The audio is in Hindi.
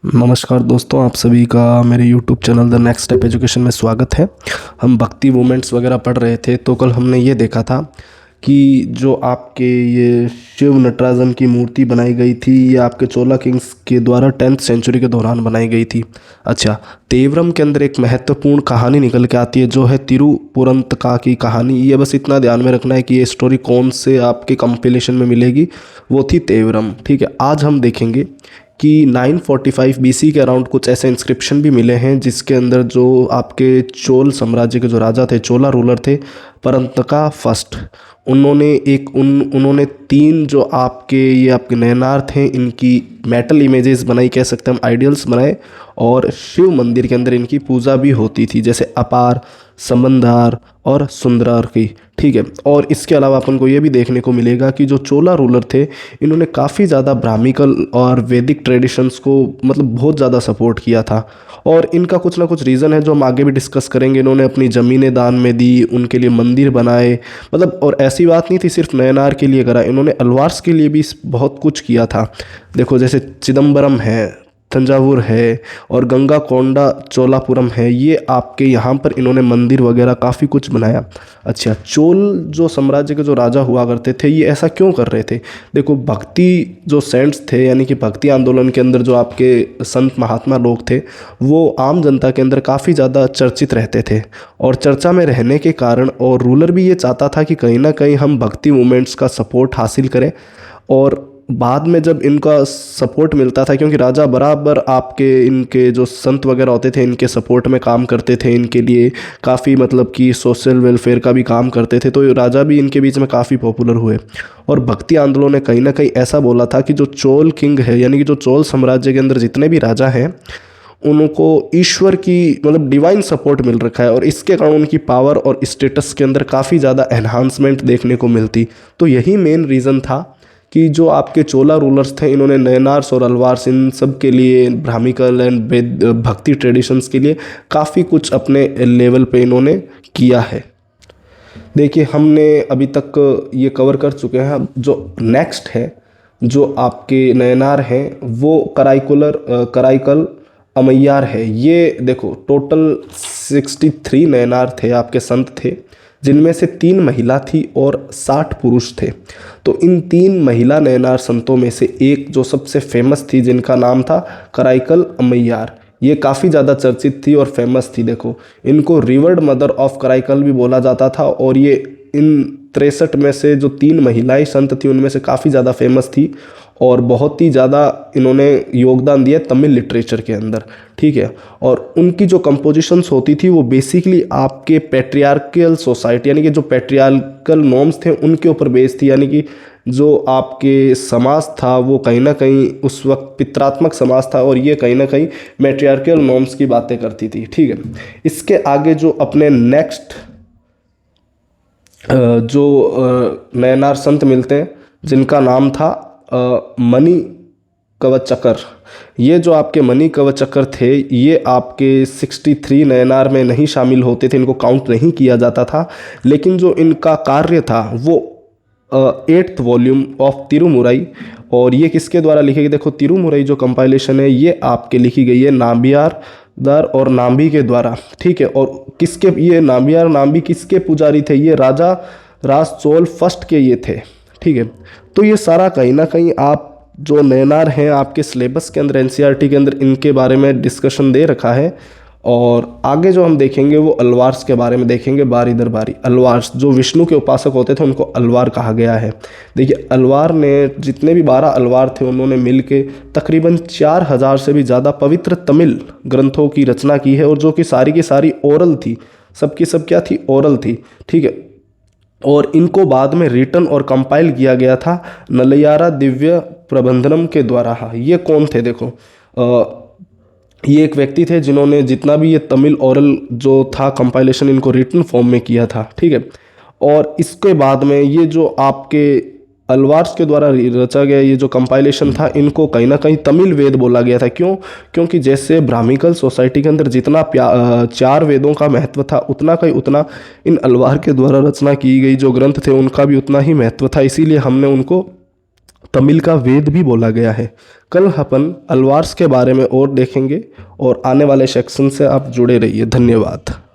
नमस्कार दोस्तों, आप सभी का मेरे YouTube channel the next step education में स्वागत है। हम भक्ति मूवमेंट्स वगैरह पढ़ रहे थे, तो कल हमने ये देखा था कि जो आपके ये शिव नटराजन की मूर्ति बनाई गई थी, ये आपके चोला किंग्स के द्वारा 10th सेंचुरी के दौरान बनाई गई थी। अच्छा, तेवरम के अंदर एक महत्वपूर्ण कहानी निकल के आती है, जो है तिरुपुरंतका की कहानी। ये बस इतना ध्यान में रखना है कि ये स्टोरी कौन से आपके कंपिलेशन में मिलेगी, वो थी तेवरम। ठीक है, आज हम देखेंगे कि 945 बीसी के अराउंड कुछ ऐसे इंस्क्रिप्शन भी मिले हैं, जिसके अंदर जो आपके चोल साम्राज्य के जो राजा थे, चोला रूलर थे, परंतका फर्स्ट, उन्होंने तीन जो आपके नयनार थे, इनकी मेटल इमेजेस बनाई, कह सकते हैं हम आइडियल्स बनाए, और शिव मंदिर के अंदर इनकी पूजा भी होती थी, जैसे अपार, समंदार और सुंदरार की। ठीक है, और इसके अलावा अपन को ये भी देखने को मिलेगा कि जो चोला रूलर थे, इन्होंने काफ़ी ज़्यादा ब्राह्मिकल और वैदिक ट्रेडिशंस को मतलब बहुत ज़्यादा सपोर्ट किया था, और इनका कुछ ना कुछ रीज़न है जो हम आगे भी डिस्कस करेंगे। इन्होंने अपनी ज़मीनें दान में दी, उनके लिए मंदिर बनाए, मतलब, और ऐसी बात नहीं थी सिर्फ नयनार के लिए करा, इन्होंने अलवार्स के लिए भी बहुत कुछ किया था। देखो, जैसे चिदम्बरम है, तंजावुर है, और गंगा कोंडा चोलापुरम है, ये आपके यहाँ पर इन्होंने मंदिर वगैरह काफ़ी कुछ बनाया। अच्छा, चोल जो साम्राज्य के जो राजा हुआ करते थे, ये ऐसा क्यों कर रहे थे? देखो, भक्ति जो सेंट्स थे, यानी कि भक्ति आंदोलन के अंदर जो आपके संत महात्मा लोग थे, वो आम जनता के अंदर काफ़ी ज़्यादा चर्चित रहते थे, और चर्चा में रहने के कारण, और रूलर भी ये चाहता था कि कहीं ना कहीं हम भक्ति मूवमेंट्स का सपोर्ट हासिल करें। और बाद में जब इनका सपोर्ट मिलता था, क्योंकि राजा बराबर आपके इनके जो संत वगैरह होते थे, इनके सपोर्ट में काम करते थे, इनके लिए काफ़ी मतलब कि सोशल वेलफेयर का भी काम करते थे, तो ये राजा भी इनके बीच में काफ़ी पॉपुलर हुए। और भक्ति आंदोलन ने कहीं ना कहीं ऐसा बोला था कि जो चोल किंग है, यानी कि जो चोल साम्राज्य के अंदर जितने भी राजा हैं, उनको ईश्वर की मतलब डिवाइन सपोर्ट मिल रखा है, और इसके कारण उनकी पावर और स्टेटस के अंदर काफ़ी ज़्यादा एनहांसमेंट देखने को मिलती। तो यही मेन रीज़न था कि जो आपके चोला रूलर्स थे, इन्होंने नयनार्स और अलवार्स, इन सब के लिए, ब्राह्मिकल एंड वेद भक्ति ट्रेडिशंस के लिए काफ़ी कुछ अपने लेवल पे इन्होंने किया है। देखिए, हमने अभी तक ये कवर कर चुके हैं। अब जो नेक्स्ट है, जो आपके नयनार हैं, वो कराईकल अमैयार है। ये देखो, टोटल 63 नयनार थे, आपके संत थे, जिनमें से 3 महिला थी और 60 पुरुष थे। तो इन 3 महिला नयनार संतों में से एक जो सबसे फेमस थी, जिनका नाम था कराईकल अमैयार, ये काफ़ी ज़्यादा चर्चित थी और फेमस थी। देखो, इनको रिवर्ड मदर ऑफ कराईकल भी बोला जाता था, और ये इन 63 में से जो 3 महिलाएं संत थी, उनमें से काफ़ी ज़्यादा फेमस थी, और बहुत ही ज़्यादा इन्होंने योगदान दिया तमिल लिटरेचर के अंदर। ठीक है, और उनकी जो कंपोजिशंस होती थी, वो बेसिकली आपके पैट्रियार्कल सोसाइटी, यानी कि जो पैट्रियार्कल नॉर्म्स थे, उनके ऊपर बेस्ड थी। यानी कि जो आपके समाज था, वो कहीं ना कहीं उस वक्त पितरात्मक समाज था, और ये कहीं ना कहीं मैट्रियार्कल नॉर्म्स की बातें करती थी। ठीक है, इसके आगे जो अपने नेक्स्ट जो नयनार संत मिलते हैं, जिनका नाम था मणि कवचक्कर। ये जो आपके मणि कवचक्कर थे, ये आपके 63 नयनार में नहीं शामिल होते थे, इनको काउंट नहीं किया जाता था। लेकिन जो इनका कार्य था, वो 8th वॉल्यूम ऑफ तिरुमुरई, और ये किसके द्वारा लिखी गई? देखो, तिरुमुरई जो कंपाइलेशन है, ये आपके लिखी गई है नाम्बियार दार और नाम्बी के द्वारा। ठीक है, और किसके, ये नाम्बियार नाम्बी किसके पुजारी थे? ये राजा राज चोल फर्स्ट के ये थे। ठीक है, तो ये सारा कहीं ना कहीं आप जो नयनार हैं, आपके सिलेबस के अंदर, एनसीईआरटी के अंदर इनके बारे में डिस्कशन दे रखा है। और आगे जो हम देखेंगे, वो अलवार्स के बारे में देखेंगे, बारी दर बारी। अलवार्स जो विष्णु के उपासक होते थे, उनको अलवार कहा गया है। देखिए, अलवार ने जितने भी 12 अलवार थे, उन्होंने मिल के तकरीबन 4000 से भी ज़्यादा पवित्र तमिल ग्रंथों की रचना की है, और जो कि सारी की सारी ओरल थी, सबकी सब क्या थी? ओरल थी। ठीक है, और इनको बाद में रिटन और कंपाइल किया गया था नलयारा दिव्य प्रबंधनम के द्वारा। हाँ, ये कौन थे? देखो, ये एक व्यक्ति थे जिन्होंने जितना भी ये तमिल ओरल जो था कंपाइलेशन, इनको रिटन फॉर्म में किया था। ठीक है, और इसके बाद में ये जो आपके अलवार्स के द्वारा रचा गया ये जो कंपाइलेशन था, इनको कहीं ना कहीं तमिल वेद बोला गया था। क्यों? क्योंकि जैसे ब्राह्मिकल सोसाइटी के अंदर जितना 4 वेदों का महत्व था, उतना इन अलवार के द्वारा रचना की गई जो ग्रंथ थे, उनका भी उतना ही महत्व था। इसीलिए हमने उनको तमिल का वेद भी बोला गया है। कल अपन अल्वार्स के बारे में और देखेंगे और आने वाले सेक्शन से आप जुड़े रहिए। धन्यवाद।